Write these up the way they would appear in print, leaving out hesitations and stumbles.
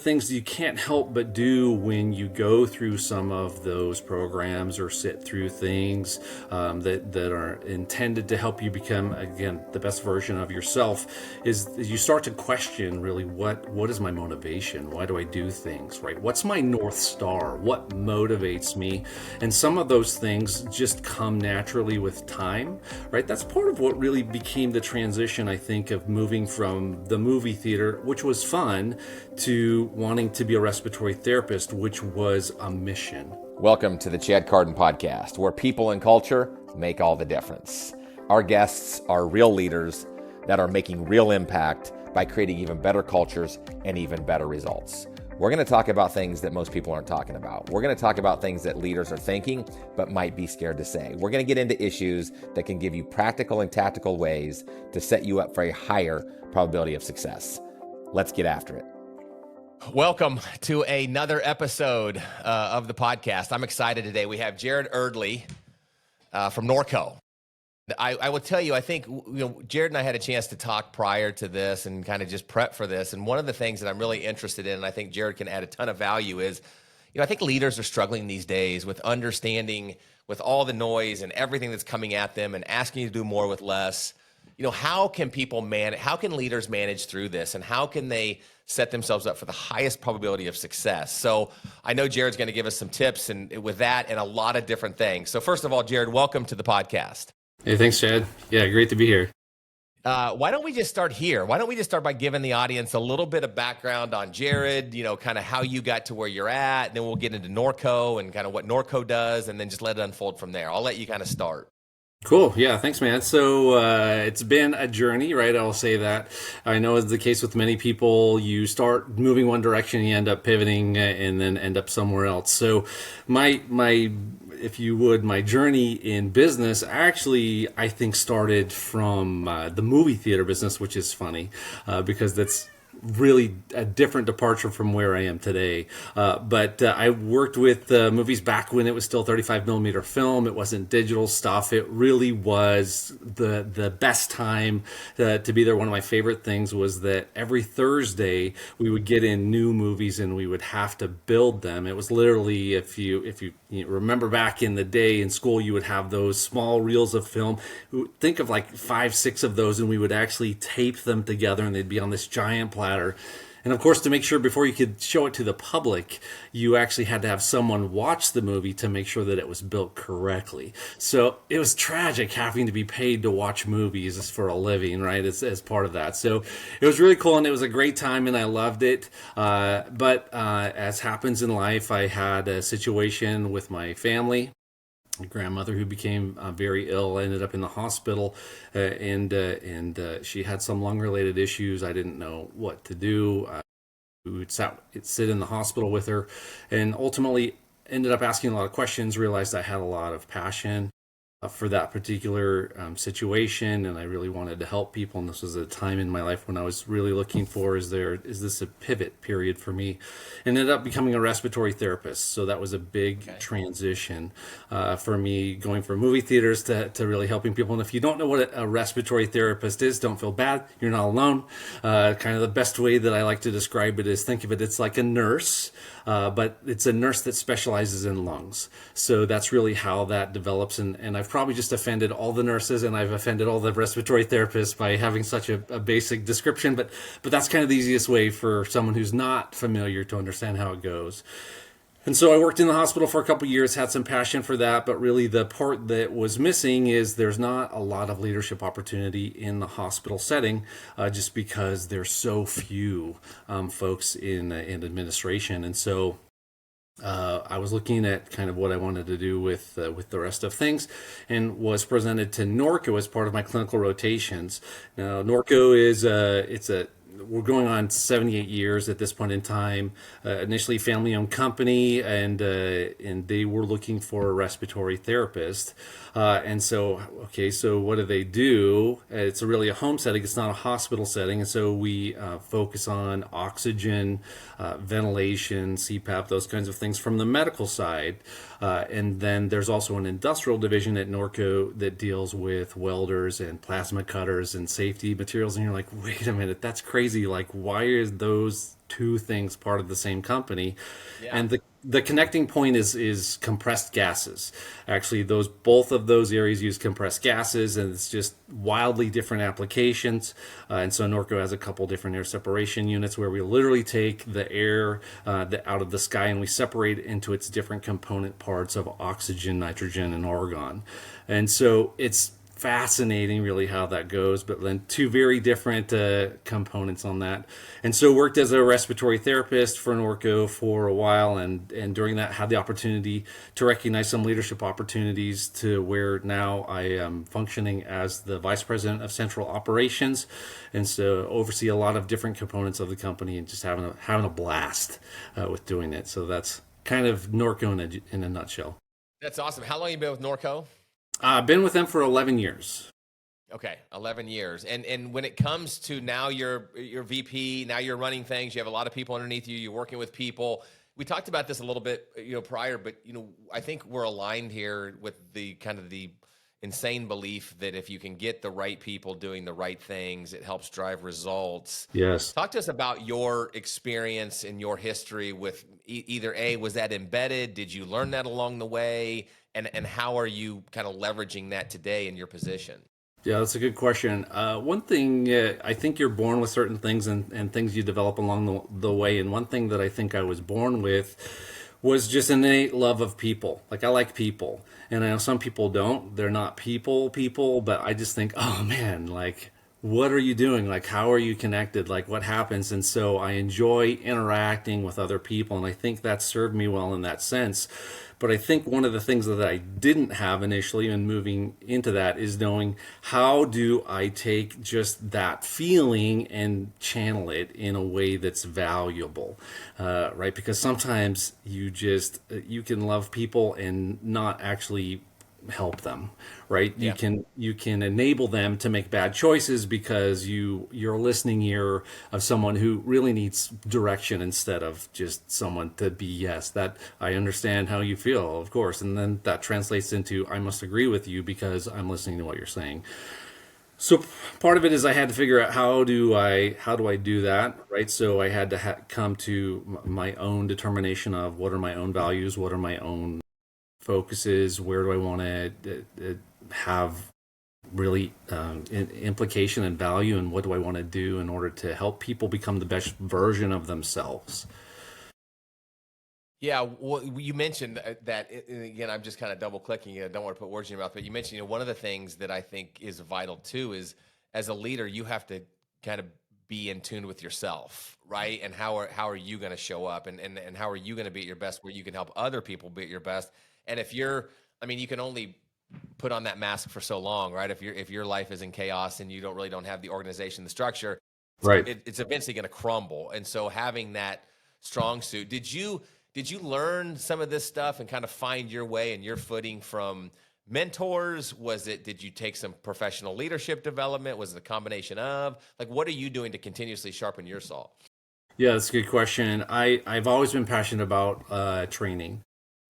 things you can't help but do when you go through some of those programs or sit through things that are intended to help you become, again, the best version of yourself, is you start to question really what is my motivation? Why do I do things, right? What's my North Star? What motivates me? And some of those things just come naturally with time, right? That's part of what really became the transition, I think, of moving from the movie theater, which was fun, to wanting to be a respiratory therapist, which was a mission. Welcome to the Chad Carden Podcast, where people and culture make all the difference. Our guests are real leaders that are making real impact by creating even better cultures and even better results. We're going to talk about things that most people aren't talking about. We're going to talk about things that leaders are thinking but might be scared to say. We're going to get into issues that can give you practical and tactical ways to set you up for a higher probability of success. Let's get after it. Welcome to another episode of the podcast. I'm excited today. We have Jared Eardley from Norco. I will tell you, I think, Jared and I had a chance to talk prior to this and kind of just prep for this. And one of the things that I'm really interested in, and I think Jared can add a ton of value, is, I think leaders are struggling these days with understanding, with all the noise and everything that's coming at them and asking you to do more with less. How can how can leaders manage through this, and how can they set themselves up for the highest probability of success? So I know Jared's going to give us some tips and with that and a lot of different things. So first of all, Jared, welcome to the podcast. Hey, thanks, Chad. Yeah, great to be here. Why don't we just start here? Why don't we just start by giving the audience a little bit of background on Jared, kind of how you got to where you're at, and then we'll get into Norco and kind of what Norco does, and then just let it unfold from there. I'll let you kind of start. Cool. Yeah, thanks, man. So it's been a journey, right? I'll say that. I know it's the case with many people. You start moving one direction, you end up pivoting, and then end up somewhere else. So my if you would, my journey in business actually, I think, started from the movie theater business, which is funny because that's really a different departure from where I am today. But I worked with movies back when it was still 35 millimeter film. It wasn't digital stuff. It really was the best time to be there. One of my favorite things was that every Thursday we would get in new movies and we would have to build them. It was literally, if you remember back in the day in school, you would have those small reels of film. Think of like 5-6 of those, and we would actually tape them together, and they'd be on this giant platter. And of course, to make sure before you could show it to the public, you actually had to have someone watch the movie to make sure that it was built correctly. So it was tragic having to be paid to watch movies for a living, right, as part of that. So it was really cool, and it was a great time, and I loved it. But as happens in life, I had a situation with my family. My grandmother, who became very ill, ended up in the hospital, and she had some lung-related issues. I didn't know what to do. We would sit in the hospital with her, and ultimately ended up asking a lot of questions, realized I had a lot of passion for that particular situation, and I really wanted to help people. And this was a time in my life when I was really looking for, is this a pivot period for me? And ended up becoming a respiratory therapist. So that was a big transition for me, going from movie theaters to really helping people. And if you don't know what a respiratory therapist is, don't feel bad. You're not alone. Kind of the best way that I like to describe it is, think of it's like a nurse, but it's a nurse that specializes in lungs. So that's really how that develops. And I've probably just offended all the nurses, and I've offended all the respiratory therapists by having such a basic description, but that's kind of the easiest way for someone who's not familiar to understand how it goes. And so I worked in the hospital for a couple of years, had some passion for that, but really the part that was missing is there's not a lot of leadership opportunity in the hospital setting, just because there's so few folks in administration. And so I was looking at kind of what I wanted to do with the rest of things, and was presented to Norco as part of my clinical rotations. Now, Norco is we're going on 78 years at this point in time. Initially family-owned company, and they were looking for a respiratory therapist. And so what do? It's really a home setting. It's not a hospital setting. And so we focus on oxygen, ventilation, CPAP, those kinds of things from the medical side. And then there's also an industrial division at Norco that deals with welders and plasma cutters and safety materials. And you're like, wait a minute, that's crazy. Like, why is those two things part of the same company. Yeah. And the connecting point is compressed gases. Actually, those both of those areas use compressed gases, and it's just wildly different applications. And so Norco has a couple different air separation units where we literally take the air out of the sky and we separate it into its different component parts of oxygen, nitrogen, and argon. And so it's fascinating really how that goes, but then two very different components on that. And so worked as a respiratory therapist for Norco for a while, and during that had the opportunity to recognize some leadership opportunities to where now I am functioning as the vice president of central operations, and so oversee a lot of different components of the company and just having a blast with doing it. So that's kind of Norco in a nutshell. That's awesome. How long have you been with Norco? I've been with them for 11 years. Okay, 11 years. And when it comes to now you're VP, now you're running things, you have a lot of people underneath you, you're working with people. We talked about this a little bit, prior, but I think we're aligned here with the kind of the insane belief that if you can get the right people doing the right things, it helps drive results. Yes. Talk to us about your experience and your history with either was that embedded? Did you learn that along the way? And how are you kind of leveraging that today in your position? Yeah, that's a good question. One thing, I think you're born with certain things and things you develop along the way. And one thing that I think I was born with was just an innate love of people. Like, I like people. And I know some people don't. They're not people, but I just think, oh man, like, what are you doing? Like, how are you connected? Like, what happens? And so I enjoy interacting with other people. And I think that served me well in that sense. But I think one of the things that I didn't have initially in moving into that is knowing how do I take just that feeling and channel it in a way that's valuable, right? Because sometimes you can love people and not actually help them, right? Yeah. You can enable them to make bad choices because you're a listening ear of someone who really needs direction instead of just someone to be yes, that I understand how you feel, of course, and then that translates into I must agree with you because I'm listening to what you're saying. So part of it is I had to figure out how do I do that, right? So I had to come to my own determination of what are my own values, what are my own focuses, where do I want to have really implication and value, and what do I want to do in order to help people become the best version of themselves. Yeah, well, you mentioned that, and again, I'm just kind of double clicking. I don't want to put words in your mouth, but you mentioned one of the things that I think is vital too is as a leader, you have to kind of be in tune with yourself, right? And how are you going to show up, and how are you going to be at your best where you can help other people be at your best? And if you can only put on that mask for so long, right? If your life is in chaos and you don't have the organization, the structure, Right. it's eventually going to crumble. And so having that strong suit, did you learn some of this stuff and kind of find your way and your footing from mentors? Did you take some professional leadership development? Was it a combination of, like, what are you doing to continuously sharpen your saw? Yeah, that's a good question. I've always been passionate about training.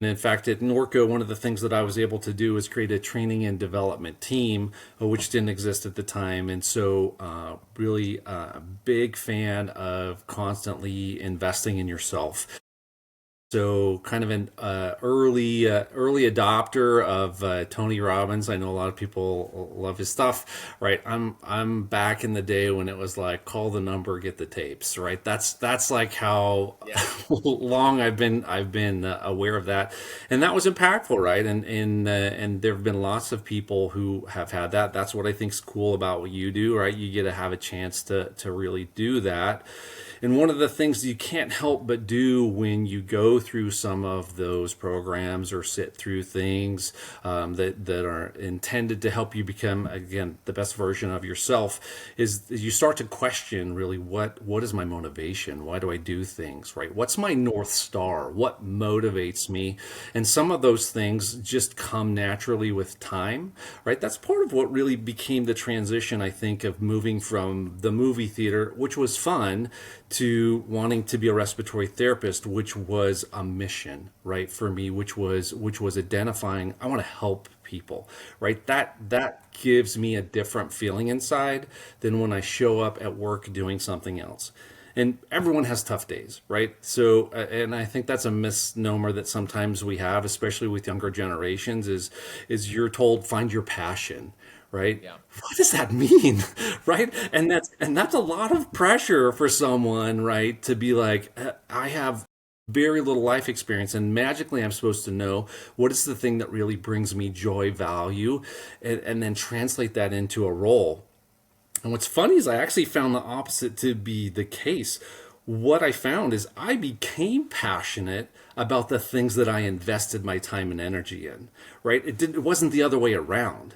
And in fact, at Norco, one of the things that I was able to do is create a training and development team, which didn't exist at the time. And so really a big fan of constantly investing in yourself. So kind of an early adopter of Tony Robbins. I know a lot of people love his stuff, right? I'm back in the day when it was like call the number, get the tapes, right? That's like how long I've been aware of that, and that was impactful, right? And there have been lots of people who have had that. That's what I think's cool about what you do, right? You get to have a chance to really do that. And one of the things you can't help but do when you go through some of those programs or sit through things that are intended to help you become, again, the best version of yourself is you start to question really what is my motivation? Why do I do things, right? What's my North Star? What motivates me? And some of those things just come naturally with time, right? That's part of what really became the transition, I think, of moving from the movie theater, which was fun, to wanting to be a respiratory therapist, which was a mission, right, for me, which was identifying I want to help people, right? That gives me a different feeling inside than when I show up at work doing something else. And everyone has tough days, right? So, and I think that's a misnomer that sometimes we have, especially with younger generations, is you're told find your passion, right? Yeah. What does that mean? Right? And that's a lot of pressure for someone, right? To be like, I have very little life experience and magically I'm supposed to know what is the thing that really brings me joy, value, and then translate that into a role. And what's funny is I actually found the opposite to be the case. What I found is I became passionate about the things that I invested my time and energy in, right? It wasn't the other way around.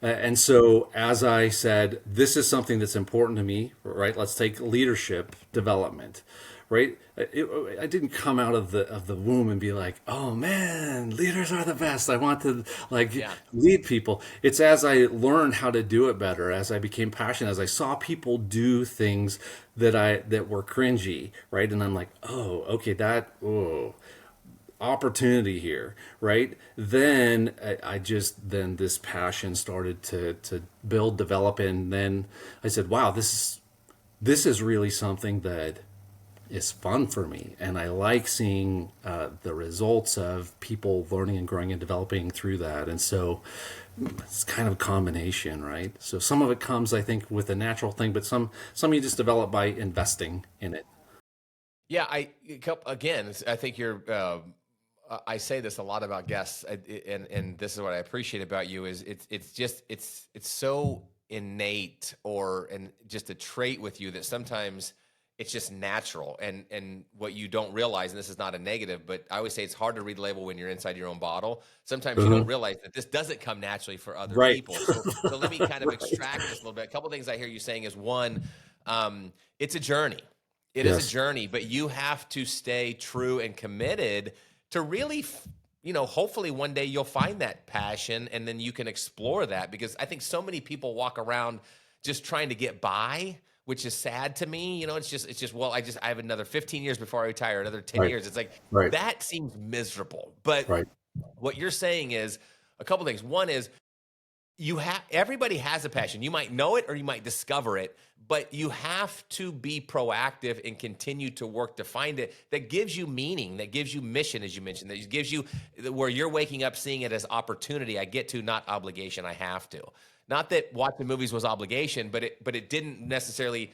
And so, as I said, this is something that's important to me, right? Let's take leadership development, right? I didn't come out of the womb and be like, oh man, leaders are the best. I want to like Yeah. lead people. It's as I learned how to do it better, as I became passionate, as I saw people do things that were cringy, right? And I'm like, oh, okay, opportunity here, right? Then I just then this passion started to build, develop, and then I said, wow, this is really something that is fun for me, and I like seeing the results of people learning and growing and developing through that. And so it's kind of a combination, right? So some of it comes, I think, with a natural thing, but some you just develop by investing in it. Yeah, again, I think you're. I say this a lot about guests, and this is what I appreciate about you is it's so innate and just a trait with you that sometimes it's just natural, and what you don't realize, and this is not a negative, but I always say it's hard to read the label when you're inside your own bottle. Sometimes you don't Uh-huh. realize that this doesn't come naturally for other Right. people. So let me kind of extract this a little bit. A couple of things I hear you saying is one, it's a journey. It is a Yes. journey, but you have to stay true and committed to really, hopefully one day you'll find that passion and then you can explore that, because I think so many people walk around just trying to get by, which is sad to me. It's just, well, I have another 15 years before I retire, another 10 Right. years. It's like, Right. that seems miserable. But Right. what you're saying is a couple things. One is, everybody has a passion. You might know it or you might discover it, but you have to be proactive and continue to work to find it that gives you meaning, that gives you mission, as you mentioned, that gives you where you're waking up seeing it as opportunity. I get to, not obligation. I have to. Not that watching movies was obligation, but it didn't necessarily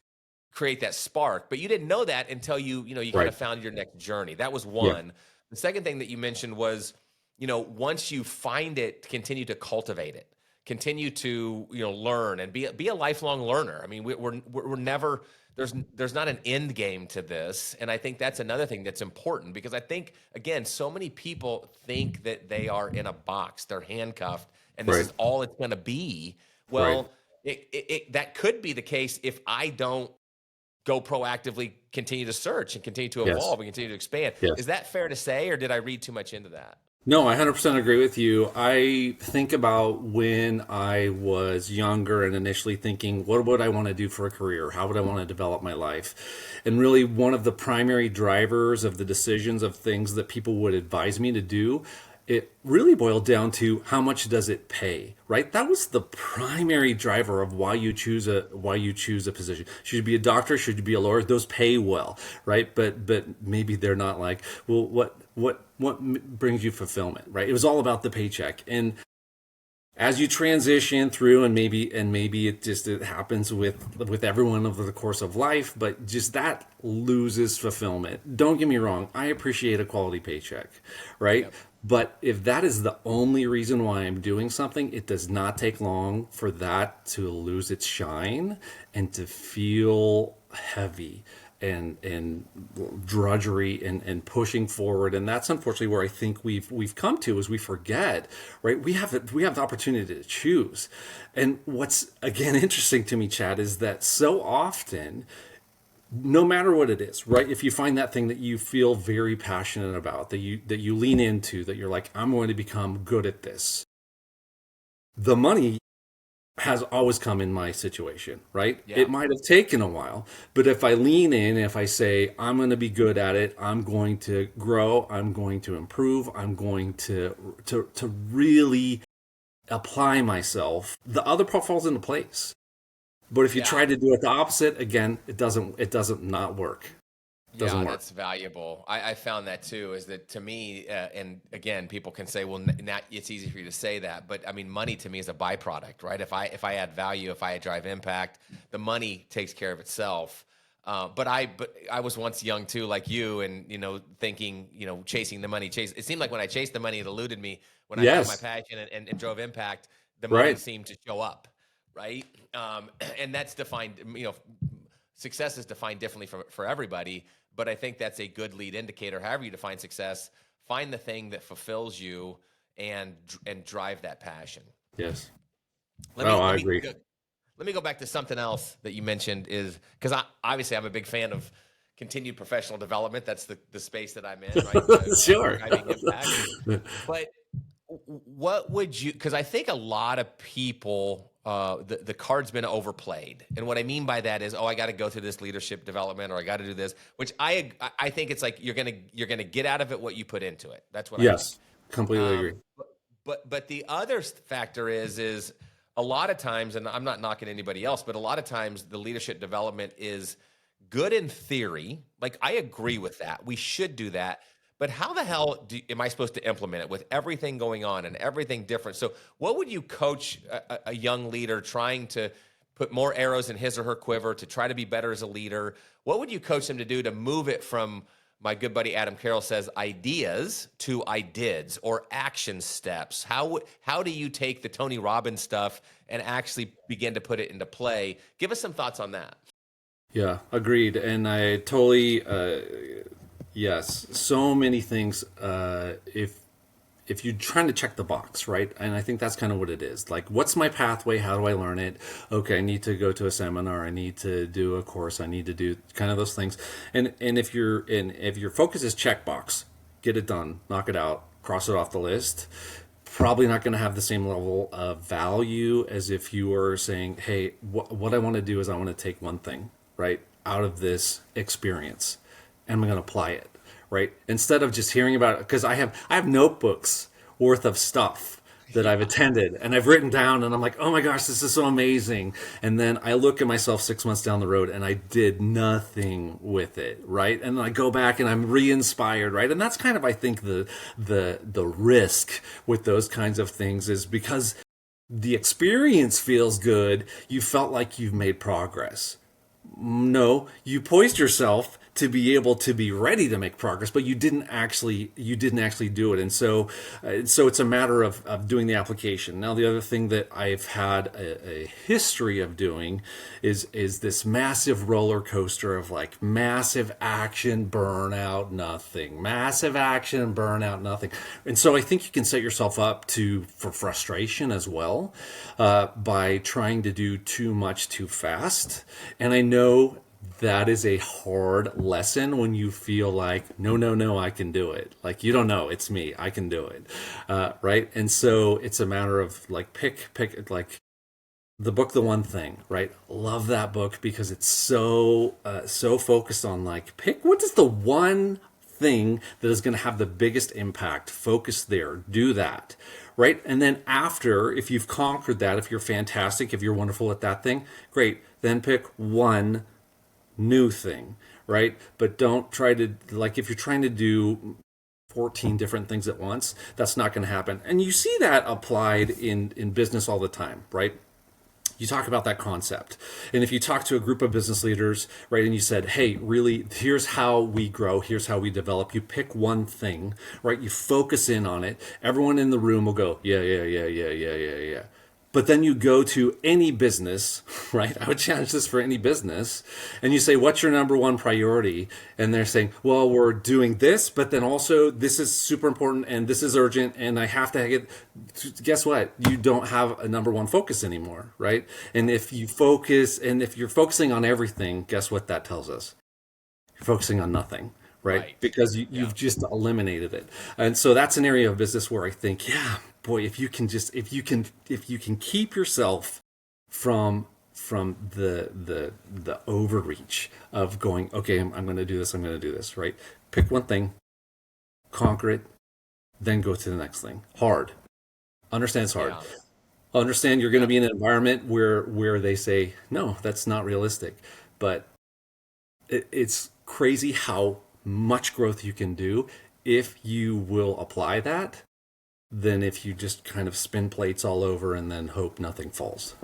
create that spark. But you didn't know that until you kind Right. of found your next journey. That was Yeah. one. The second thing that you mentioned was, once you find it, continue to cultivate it, continue to learn and be a lifelong learner. I mean, we're never, there's not an end game to this, and I think that's another thing that's important, because I think, again, so many people think that they are in a box, they're handcuffed, and this Right. is all it's going to be. Right. Well, that could be the case if I don't go proactively, continue to search and continue to Yes. evolve and continue to expand. Yes. Is that fair to say, or did I read too much into that? No, I 100% agree with you. I think about when I was younger and initially thinking, what would I want to do for a career? How would I want to develop my life? And really, one of the primary drivers of the decisions of things that people would advise me to do, it really boiled down to how much does it pay, right? That was the primary driver of why you choose a position. Should you be a doctor? Should you be a lawyer? Those pay well, right? But maybe they're not like, well, what brings you fulfillment, right? It was all about the paycheck. And as you transition through, and maybe it happens with everyone over the course of life, but just that loses fulfillment. Don't get me wrong, I appreciate a quality paycheck, right? Yep. But if that is the only reason why I'm doing something, it does not take long for that to lose its shine and to feel heavy and drudgery and pushing forward. And that's unfortunately where I think we've come to, is we forget, right? We have the opportunity to choose. And what's again interesting to me, Chad, is that so often, no matter what it is, right? If you find that thing that you feel very passionate about, that you lean into, that you're like, I'm going to become good at this, the money has always come in my situation, right? Yeah. It might have taken a while, but if I lean in, if I say, I'm going to be good at it, I'm going to grow, I'm going to improve, I'm going to really apply myself, the other part falls into place. But if you Yeah. try to do it the opposite, again, it doesn't not work. It doesn't Yeah, work. that's valuable. I found that too, is that to me, and again, people can say, well, not, it's easy for you to say that, but I mean, money to me is a byproduct, right? If I add value, if I drive impact, the money takes care of itself. But I was once young too, like you, and thinking, chasing the money. It seemed like when I chased the money, it eluded me. When I found my Yes. passion and drove impact, the money Right. seemed to show up, right? And that's defined, success is defined differently for everybody, but I think that's a good lead indicator. However you define success, find the thing that fulfills you and drive that passion. Yes. Let Oh, me I let me agree. go, let me go back to something else that you mentioned, is because obviously I'm a big fan of continued professional development. That's the space that I'm in, right? Sure. Driving impact. But what would you, because I think a lot of people, the card's been overplayed. And what I mean by that is, oh, I got to go through this leadership development, or I got to do this, which I think it's like you're gonna get out of it what you put into it. That's what I think. Yes. Completely agree. But the other factor is a lot of times, and I'm not knocking anybody else, but a lot of times the leadership development is good in theory. Like, I agree with that. We should do that. But how the hell am I supposed to implement it with everything going on and everything different? So, what would you coach a young leader trying to put more arrows in his or her quiver to try to be better as a leader? What would you coach them to do to move it from, my good buddy Adam Carroll says, ideas to I dids, or action steps? How do you take the Tony Robbins stuff and actually begin to put it into play? Give us some thoughts on that. Yeah, agreed. And I totally, yes, so many things. If you're trying to check the box, right? And I think that's kind of what it is. Like, what's my pathway? How do I learn it? Okay, I need to go to a seminar. I need to do a course. I need to do kind of those things. And if your focus is checkbox, get it done, knock it out, cross it off the list. Probably not going to have the same level of value as if you were saying, hey, what I want to do is I want to take one thing, right, out of this experience, and I'm going to apply it, right? Instead of just hearing about it, because I have notebooks worth of stuff that I've attended and I've written down, and I'm like, oh my gosh, this is so amazing. And then I look at myself 6 months down the road and I did nothing with it, right? And then I go back and I'm re-inspired, right? And that's kind of, I think, the risk with those kinds of things, is because the experience feels good, you felt like you've made progress. No, you poised yourself to be able to be ready to make progress, but you didn't actually do it. And so it's a matter of doing the application. Now, the other thing that I've had a history of doing is this massive roller coaster of, like, massive action, burnout, nothing, massive action, burnout, nothing. And so I think you can set yourself up for frustration as well, by trying to do too much too fast. And I know that is a hard lesson when you feel like, no, no, no, I can do it. Like, you don't know, it's me, I can do it, right? And so it's a matter of, like, pick, like, the book, The One Thing, right? Love that book because it's so focused on, like, pick what is the one thing that is going to have the biggest impact. Focus there, do that, right? And then after, if you've conquered that, if you're fantastic, if you're wonderful at that thing, great. Then pick one new thing, right? But don't try to, like, if you're trying to do 14 different things at once, that's not going to happen. And you see that applied in business all the time, right? You talk about that concept. And if you talk to a group of business leaders, right, and you said, hey, really, here's how we grow, here's how we develop, you pick one thing, right? You focus in on it. Everyone in the room will go, yeah, yeah, yeah, yeah, yeah, yeah, yeah. But then you go to any business, right? I would challenge this for any business. And you say, what's your number one priority? And they're saying, well, we're doing this, but then also this is super important and this is urgent and I have to get, guess what? You don't have a number one focus anymore, right? And if you're focusing on everything, guess what that tells us? You're focusing on nothing, right? Right. Because Yeah. you've just eliminated it. And so that's an area of business where I think, yeah, boy, if you can keep yourself from the overreach of going, okay, I'm going to do this, I'm going to do this, right? Pick one thing, conquer it, then go to the next thing. Hard. Understand it's hard. Yeah. Understand you're going to be in an environment where they say, no, that's not realistic. But it's crazy how much growth you can do if you will apply that than if you just kind of spin plates all over and then hope nothing falls.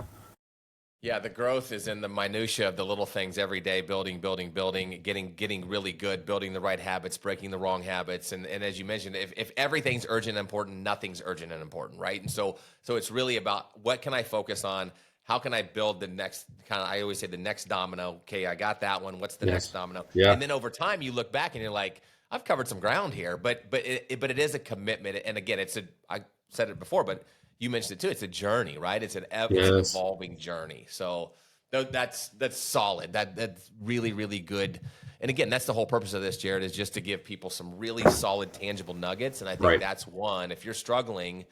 Yeah, the growth is in the minutia of the little things every day, building, getting really good, building the right habits, breaking the wrong habits. And as you mentioned, if everything's urgent and important, nothing's urgent and important, right? And so it's really about what can I focus on? How can I build the next kind of, I always say the next domino. Okay, I got that one. What's the next Yes. domino? Yeah. And then over time you look back and you're like, I've covered some ground here, but it is a commitment. And again, I said it before, but you mentioned it too. It's a journey, right? It's an Yes. evolving journey. So that's solid. That's really, really good. And again, that's the whole purpose of this, Jared, is just to give people some really solid, tangible nuggets. And I think Right. that's one. If you're struggling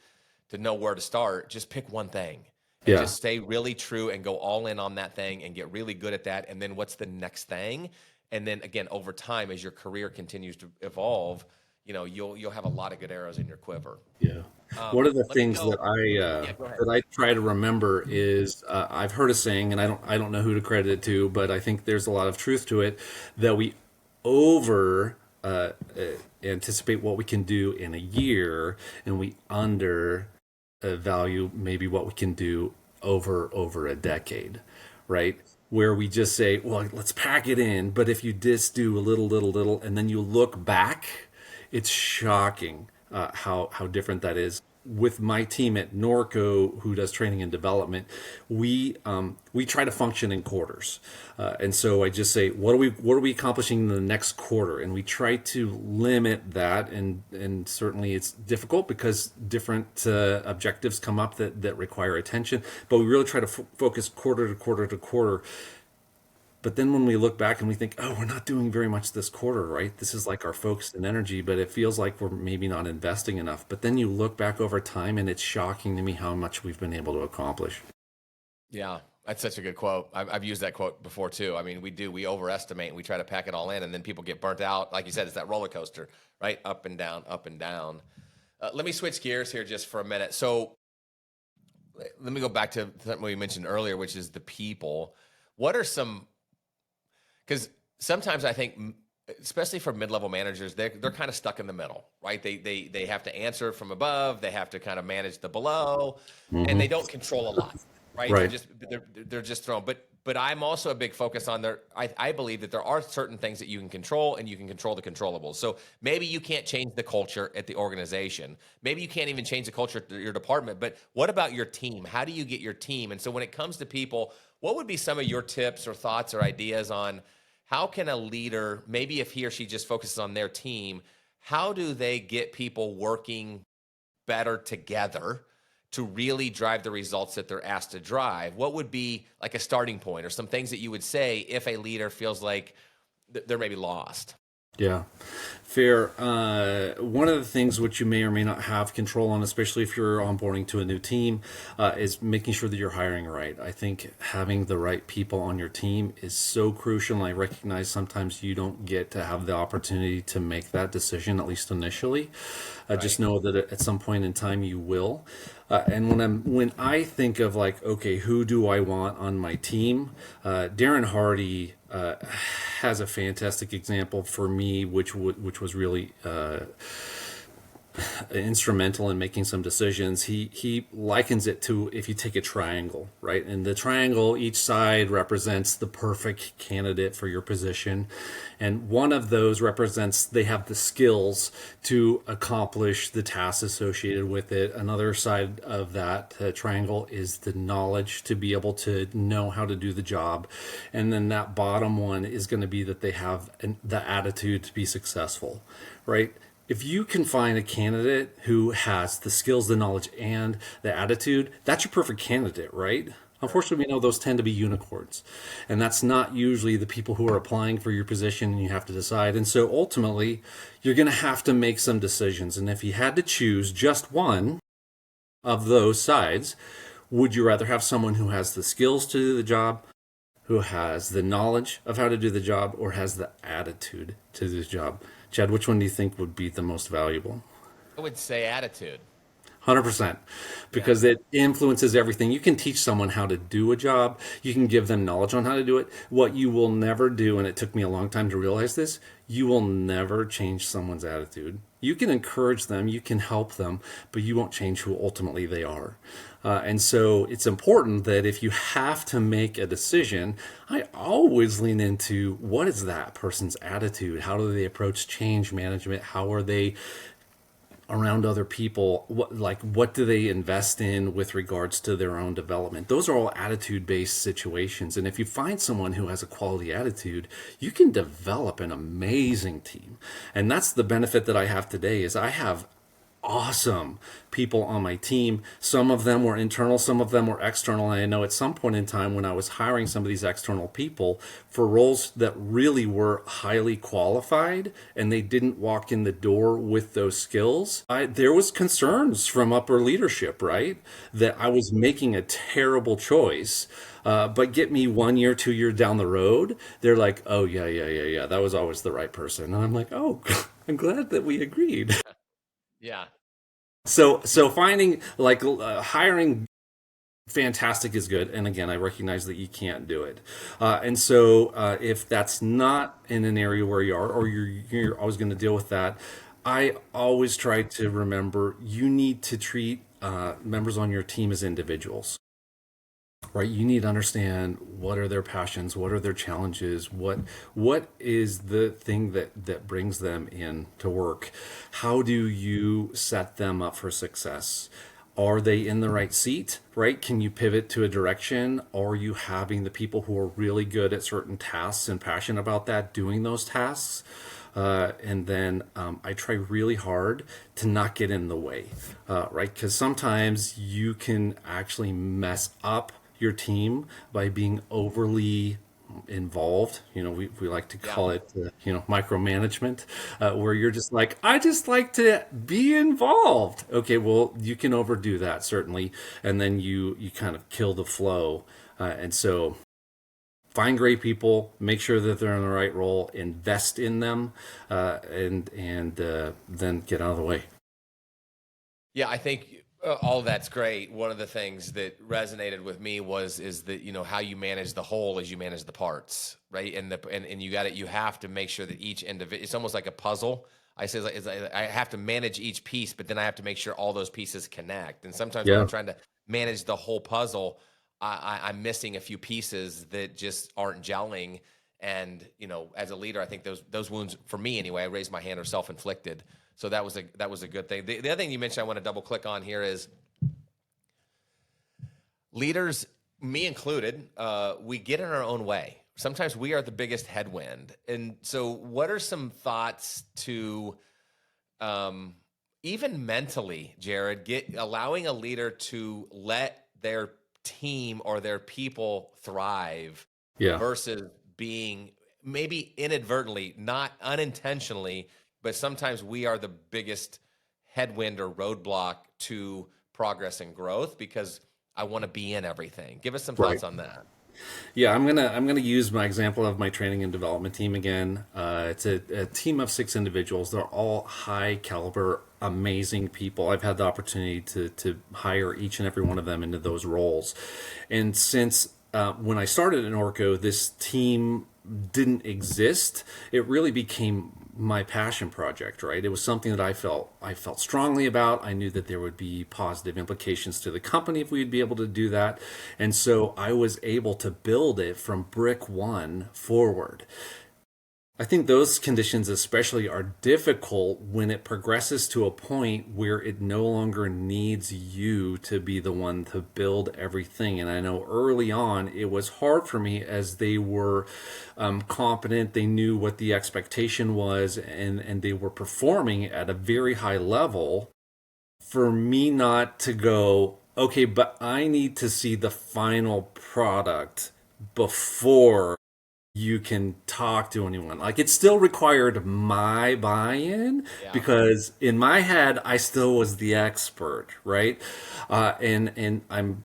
to know where to start, just pick one thing and Yeah. just stay really true and go all in on that thing and get really good at that. And then what's the next thing? And then again, over time, as your career continues to evolve, you'll have a lot of good arrows in your quiver. Yeah. One of the Let me things go. Yeah, go ahead. that I try to remember is I've heard a saying, and I don't know who to credit it to, but I think there's a lot of truth to it that we over anticipate what we can do in a year, and we under value maybe what we can do over a decade, right? Where we just say, well, let's pack it in, but if you just do a little, and then you look back, it's shocking how different that is. With my team at Norco, who does training and development, we try to function in quarters, and so I just say, what are we accomplishing in the next quarter, and we try to limit that, and certainly it's difficult because different objectives come up that require attention, but we really try to focus quarter to quarter to quarter. But then when we look back and we think, oh, we're not doing very much this quarter, right? This is like our focus and energy, but it feels like we're maybe not investing enough. But then you look back over time and it's shocking to me how much we've been able to accomplish. Yeah, that's such a good quote. I've used that quote before too. I mean, we overestimate and we try to pack it all in, and then people get burnt out. Like you said, it's that roller coaster, right? Up and down, up and down. Let me switch gears here just for a minute. So let me go back to something we mentioned earlier, which is the people. What are some, because sometimes I think, especially for mid-level managers, they're kind of stuck in the middle, right? They have to answer from above, they have to kind of manage the below, and Hmm. they don't control a lot, right? Right. They're just thrown. But I'm also a big focus on I believe that there are certain things that you can control, and you can control the controllables. So maybe you can't change the culture at the organization. Maybe you can't even change the culture at your department. But what about your team? How do you get your team? And so when it comes to people, what would be some of your tips or thoughts or ideas on how can a leader, maybe if he or she just focuses on their team, how do they get people working better together to really drive the results that they're asked to drive? What would be like a starting point or some things that you would say if a leader feels like they're maybe lost? Yeah, fair. One of the things which you may or may not have control on, especially if you're onboarding to a new team, is making sure that you're hiring right. I think having the right people on your team is so crucial, and I recognize sometimes you don't get to have the opportunity to make that decision, at least initially. Just Right. know that at some point in time you will. And when I think of like, okay, who do I want on my team? Darren Hardy has a fantastic example for me, which was really instrumental in making some decisions. He likens it to if you take a triangle, right? And the triangle, each side represents the perfect candidate for your position. And one of those represents they have the skills to accomplish the tasks associated with it. Another side of that triangle is the knowledge to be able to know how to do the job. And then that bottom one is going to be that they have the attitude to be successful, right? If you can find a candidate who has the skills, the knowledge, and the attitude, that's your perfect candidate, right? Unfortunately, we know those tend to be unicorns. And that's not usually the people who are applying for your position, and you have to decide. And so ultimately, you're going to have to make some decisions. And if you had to choose just one of those sides, would you rather have someone who has the skills to do the job, who has the knowledge of how to do the job, or has the attitude to do the job? Chad, which one do you think would be the most valuable? I would say attitude. 100%, Yeah. because it influences everything. You can teach someone how to do a job, you can give them knowledge on how to do it. What you will never do, and it took me a long time to realize this, you will never change someone's attitude. You can encourage them, you can help them, but you won't change who ultimately they are. And so it's important that if you have to make a decision, I always lean into what is that person's attitude? How do they approach change management? How are they around other people? What do they invest in with regards to their own development? Those are all attitude based situations, and if you find someone who has a quality attitude, you can develop an amazing team. And that's the benefit that I have today is I have awesome people on my team. Some of them were internal, some of them were external. And I know at some point in time when I was hiring some of these external people for roles that really were highly qualified and they didn't walk in the door with those skills, there was concerns from upper leadership, right? That I was making a terrible choice. But get me 1 year, 2 years down the road, they're like, oh, yeah, that was always the right person. And I'm like, oh, I'm glad that we agreed. Yeah. So finding hiring fantastic is good, and again, I recognize that you can't do it, and so if that's not in an area where you are, or you're always going to deal with that, I always try to remember you need to treat members on your team as individuals. Right, you need to understand what are their passions, what are their challenges, what is the thing that brings them in to work. How do you set them up for success? Are they in the right seat? Right, can you pivot to a direction? Are you having the people who are really good at certain tasks and passionate about that doing those tasks? And then I try really hard to not get in the way, right? Because sometimes you can actually mess up your team by being overly involved. We like to Yeah. call it, micromanagement, where you're just like, I just like to be involved. Okay, well, you can overdo that certainly, and then you kind of kill the flow. And so find great people, make sure that they're in the right role, invest in them, and then get out of the way. Yeah, I think all that's great. One of the things that resonated with me is that how you manage the whole as you manage the parts, right? And you have to make sure that each individual. It's almost like a puzzle. I say I have to manage each piece, but then I have to make sure all those pieces connect. And sometimes when I'm Yeah, trying to manage the whole puzzle, I'm missing a few pieces that just aren't gelling. And as a leader, I think those wounds for me anyway, I raised my hand, are self inflicted. So that was a good thing. The other thing you mentioned I want to double click on here is leaders, me included, we get in our own way. Sometimes we are the biggest headwind. And so what are some thoughts to even mentally, Jared, allowing a leader to let their team or their people thrive yeah. versus being maybe inadvertently, not unintentionally, but sometimes we are the biggest headwind or roadblock to progress and growth because I want to be in everything. Give us some Right. thoughts on that. Yeah, I'm gonna use my example of my training and development team again. It's a team of 6 individuals. They're all high caliber, amazing people. I've had the opportunity to hire each and every one of them into those roles, and since when I started in Norco, this team didn't exist. It really became my passion project, right? It was something that I felt strongly about. I knew that there would be positive implications to the company if we'd be able to do that. And so I was able to build it from brick one forward. I think those conditions especially are difficult when it progresses to a point where it no longer needs you to be the one to build everything. And I know early on it was hard for me as they were competent, they knew what the expectation was, and they were performing at a very high level. For me not to go, okay, but I need to see the final product before you can talk to anyone. Like it still required my buy-in Yeah. because in my head I still was the expert, right? And I'm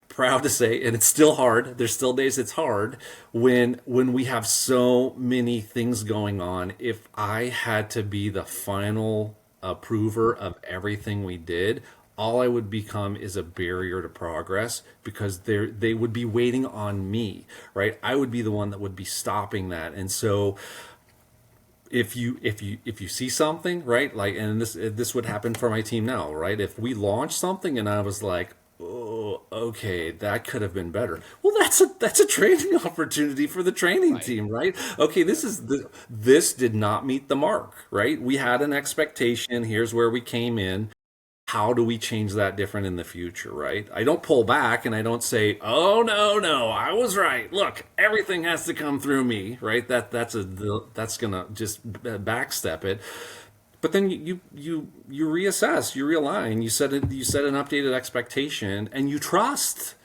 proud to say, and it's still hard. There's still days it's hard when we have so many things going on. If I had to be the final approver of everything we did, all I would become is a barrier to progress because they would be waiting on me, right? I would be the one that would be stopping that. And so if you see something, right, like, and this would happen for my team now, right? If we launch something and I was like, oh, okay, that could have been better. Well, that's a training opportunity for the training Right. team, right? Okay, this did not meet the mark, right? We had an expectation. Here's where we came in. How do we change that different in the future, right? I don't pull back and I don't say, "Oh no, I was right. Look, everything has to come through me," right? That's gonna just backstep it. But then you reassess, you realign, you set an updated expectation, and you trust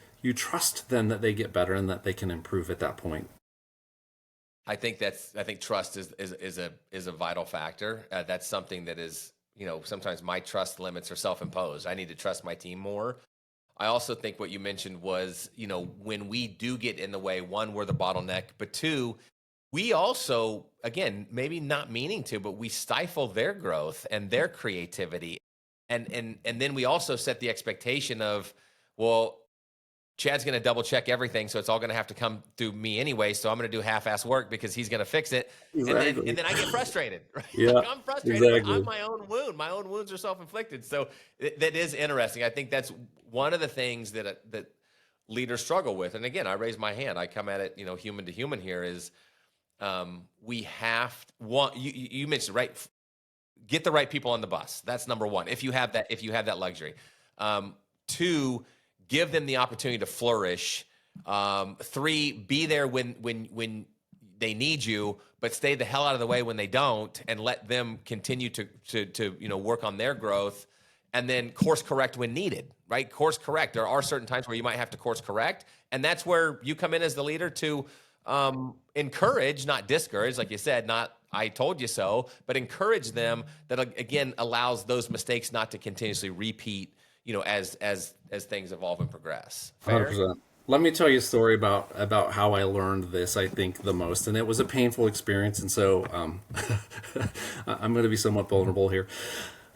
then that they get better and that they can improve at that point. I think trust is a vital factor. That's something that is, sometimes my trust limits are self-imposed. I need to trust my team more. I also think what you mentioned was, when we do get in the way, one, we're the bottleneck, but two, we also, again, maybe not meaning to, but we stifle their growth and their creativity. And then we also set the expectation of, well, Chad's going to double check everything, so it's all going to have to come through me anyway. So I'm going to do half-ass work because he's going to fix it, and Exactly. then I get frustrated. Right? Yeah, Like, I'm frustrated, but I'm exactly. my own wound. My own wounds are self-inflicted. So that is interesting. I think that's one of the things that leaders struggle with. And again, I raise my hand. I come at it, human to human here. Is we have one. You mentioned, right? Get the right people on the bus. That's number one. If you have that luxury. Two, give them the opportunity to flourish. Three, be there when they need you, but stay the hell out of the way when they don't, and let them continue to work on their growth, and then course correct when needed. Right? Course correct. There are certain times where you might have to course correct, and that's where you come in as the leader to encourage, not discourage, like you said, not "I told you so," but encourage them. That again allows those mistakes not to continuously repeat. As things evolve and progress. Fair? 100%. Let me tell you a story about how I learned this, I think, the most. And it was a painful experience. And so I'm going to be somewhat vulnerable here.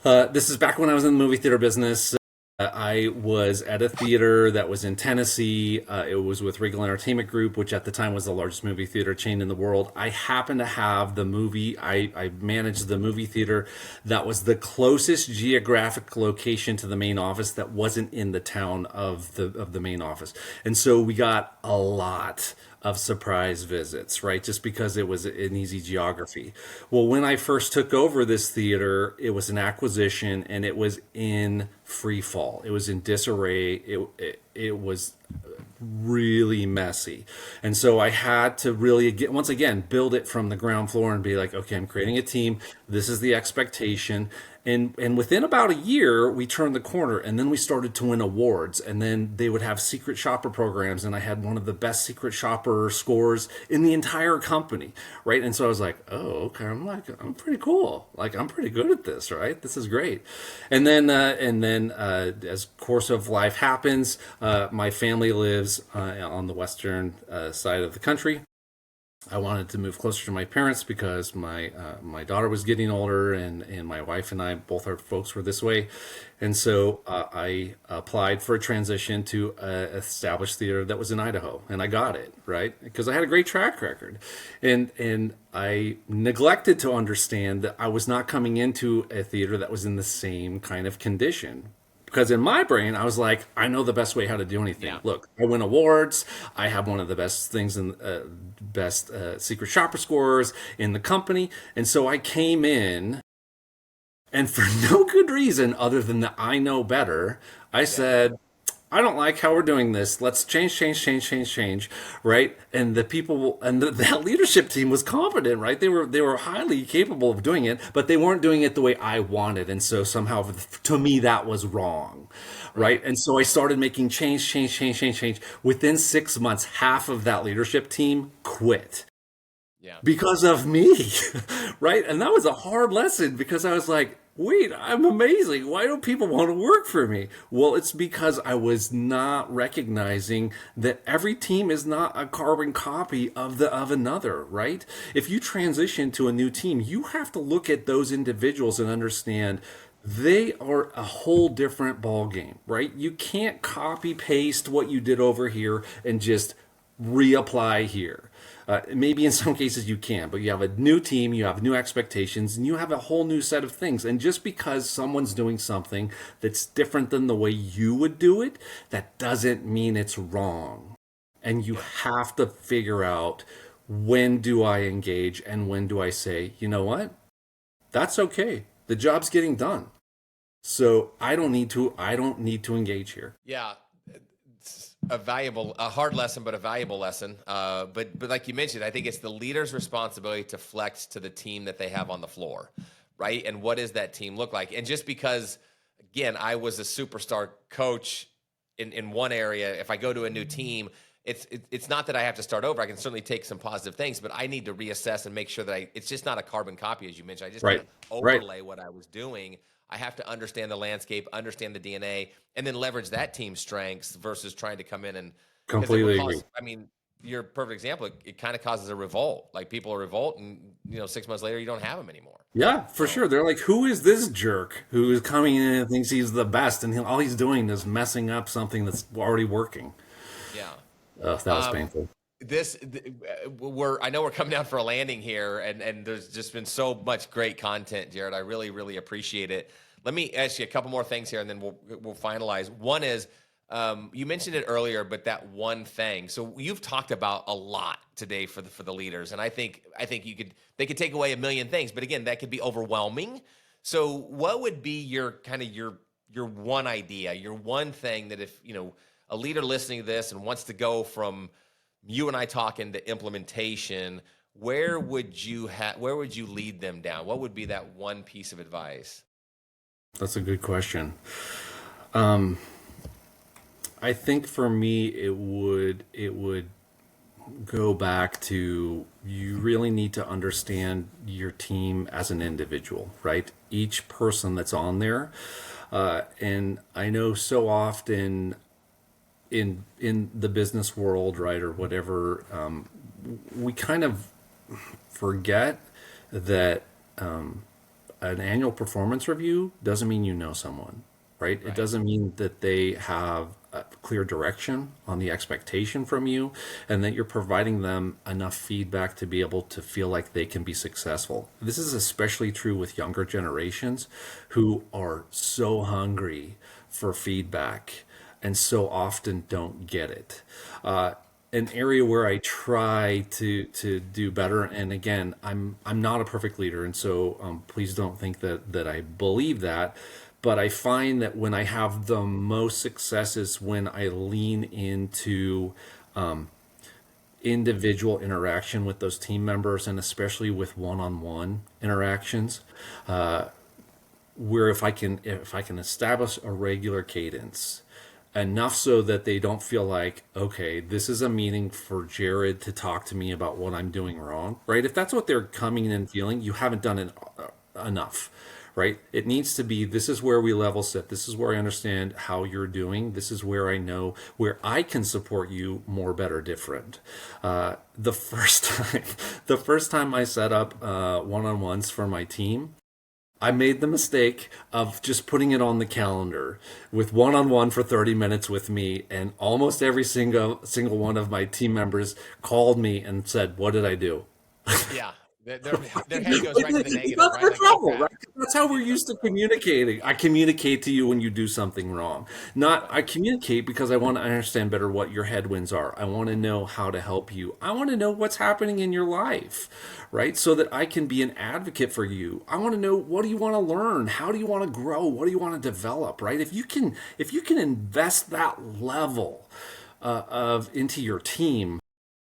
This is back when I was in the movie theater business. I was at a theater that was in Tennessee. It was with Regal Entertainment Group, which at the time was the largest movie theater chain in the world. I happened to have I managed the movie theater that was the closest geographic location to the main office that wasn't in the town of the main office. And so we got a lot of surprise visits, right? Just because it was an easy geography. Well, when I first took over this theater, it was an acquisition and it was in free fall. It was in disarray. It was really messy. And so I had to really, once again, build it from the ground floor and be like, okay, I'm creating a team. This is the expectation. And within about a year, we turned the corner, and then we started to win awards. And then they would have secret shopper programs, and I had one of the best secret shopper scores in the entire company, right? And so I was like, oh, okay, I'm pretty cool. Like, I'm pretty good at this, right? This is great. And then as course of life happens, my family lives on the western side of the country. I wanted to move closer to my parents because my daughter was getting older, and my wife and I, both our folks, were this way. And so I applied for a transition to an established theater that was in Idaho, and I got it, right? Because I had a great track record. And I neglected to understand that I was not coming into a theater that was in the same kind of condition. Because in my brain, I was like, I know the best way how to do anything. Yeah. Look, I win awards. I have one of the best things in best secret shopper scores in the company. And so I came in, and for no good reason other than that I know better, I said, I don't like how we're doing this. Let's change, right? And the people and that leadership team was competent, right? They were highly capable of doing it, but they weren't doing it the way I wanted, and so somehow to me that was wrong, right? And so I started making change. Within 6 months, half of that leadership team quit Yeah. because of me, right? And that was a hard lesson because I was like, wait, I'm amazing. Why don't people want to work for me? Well, it's because I was not recognizing that every team is not a carbon copy of another, right? If you transition to a new team, you have to look at those individuals and understand they are a whole different ball game, right? You can't copy paste what you did over here and just reapply here. Maybe in some cases you can, but you have a new team, you have new expectations, and you have a whole new set of things. And just because someone's doing something that's different than the way you would do it, that doesn't mean it's wrong. And you have to figure out, when do I engage and when do I say, you know what? That's okay. The job's getting done. So I don't need to engage here. Yeah, it's a hard lesson, but a valuable lesson. But like you mentioned, I think it's the leader's responsibility to flex to the team that they have on the floor, right? And what does that team look like? And just because, again, I was a superstar coach in one area, if I go to a new team, it's not that I have to start over. I can certainly take some positive things, but I need to reassess and make sure that it's just not a carbon copy, as you mentioned. I just Right. can't Right. overlay what I was doing. I have to understand the landscape, understand the DNA, and then leverage that team's strengths versus trying to come in and, because it would Completely agree. cause. I mean, you're a perfect example. It kind of causes a revolt. Like people are revolt, and 6 months later, you don't have them anymore. Yeah, for So sure. They're like, who is this jerk who is coming in and thinks he's the best, and all he's doing is messing up something that's already working. yeah. That was painful. I know we're coming down for a landing here, and there's just been so much great content, Jared. I really really appreciate it. Let me ask you a couple more things here, and then we'll finalize. One is, you mentioned it earlier, but that one thing. So you've talked about a lot today for the leaders, and I think they could take away a million things, but again, that could be overwhelming. So what would be your kind of your one idea, your one thing that, if a leader listening to this and wants to go from you and I talking to implementation, where would you lead them down? What would be that one piece of advice? That's a good question. Um, I think for me, it would go back to, you really need to understand your team as an individual, right? Each person that's on there. And I know so often in the business world, right, or whatever, we kind of forget that an annual performance review doesn't mean you know someone, right? It Right. doesn't mean that they have a clear direction on the expectation from you, and that you're providing them enough feedback to be able to feel like they can be successful. This is especially true with younger generations who are so hungry for feedback and so often don't get it. An area where I try to do better, and again, I'm not a perfect leader, and so please don't think that I believe that. But I find that when I have the most success is when I lean into individual interaction with those team members, and especially with one-on-one interactions, where if I can establish a regular cadence enough so that they don't feel like, okay, this is a meeting for Jared to talk to me about what I'm doing wrong, right? If that's what they're coming in and feeling, you haven't done it enough, right? It needs to be, this is where we level set. This is where I understand how you're doing. This is where I know where I can support you more, better, different. The first time, the first time I set up one-on-ones for my team, I made the mistake of just putting it on the calendar with one-on-one for 30 minutes with me, and almost every single one of my team members called me and said, "What did I do?" Yeah. Their head goes right to the negative, That's right? the Like, oh trouble, right? crap. That's how we're Yeah. used to communicating. I communicate to you when you do something wrong. Not I communicate because I want to understand better what your headwinds are. I want to know how to help you. I want to know what's happening in your life, right? So that I can be an advocate for you. I want to know, what do you want to learn? How do you want to grow? What do you want to develop, right? If you can invest that level of into your team's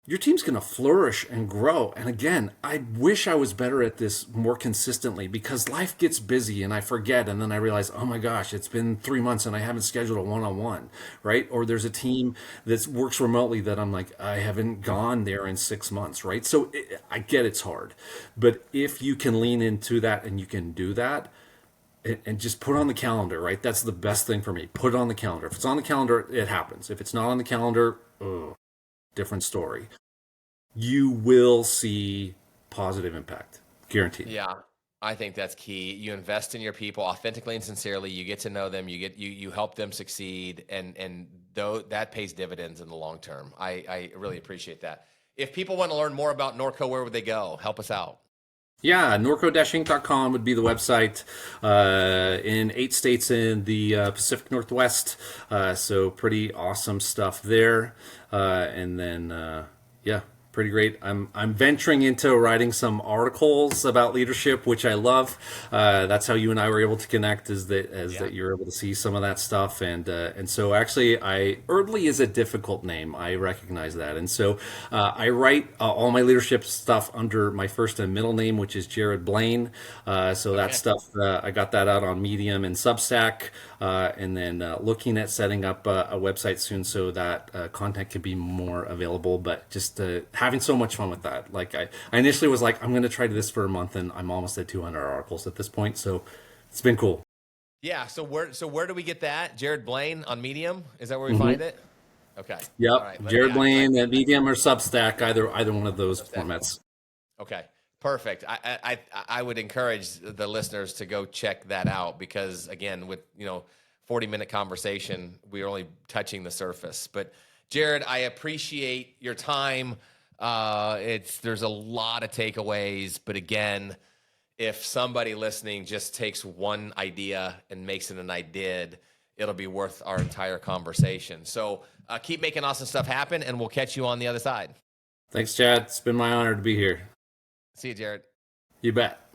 going to flourish and grow. And again, I wish I was better at this more consistently, because life gets busy and I forget. And then I realize, oh my gosh, it's been 3 months and I haven't scheduled a one-on-one, right? Or there's a team that works remotely that I'm like, I haven't gone there in 6 months, right? So I get it's hard. But if you can lean into that and you can do that, and just put on the calendar, right? That's the best thing for me. Put it on the calendar. If it's on the calendar, it happens. If it's not on the calendar, different story. You will see positive impact, guaranteed. Yeah. I think that's key. You invest in your people authentically and sincerely. You get to know them. You help them succeed, and though that pays dividends in the long term. I really appreciate that. If people want to learn more about Norco, where would they go? Help us out. Yeah, norco-inc.com would be the website, in 8 states in the Pacific Northwest. So pretty awesome stuff there. And then, yeah, pretty great. I'm venturing into writing some articles about leadership, which I love. That's how you and I were able to connect, is that you're able to see some of that stuff. And so actually, Eardley is a difficult name. I recognize that. And so I write all my leadership stuff under my first and middle name, which is Jared Blaine. So that stuff, I got that out on Medium and Substack. And then looking at setting up a website soon so that content can be more available. But just having so much fun with that. Like I initially was like, I'm going to try this for a month, and I'm almost at 200 articles at this point. So it's been cool. Yeah. So where do we get that? Jared Blaine on Medium? Is that where we find it? Okay. Yep. All right. Jared Blaine at Medium or Substack, either one of those formats. Okay. Perfect. I would encourage the listeners to go check that out, because again, with 40-minute conversation, we're only touching the surface. But Jared, I appreciate your time. There's a lot of takeaways, but again, if somebody listening just takes one idea and makes it an I did, it'll be worth our entire conversation. So keep making awesome stuff happen, and we'll catch you on the other side. Thanks, Chad. It's been my honor to be here. See you, Jared. You bet.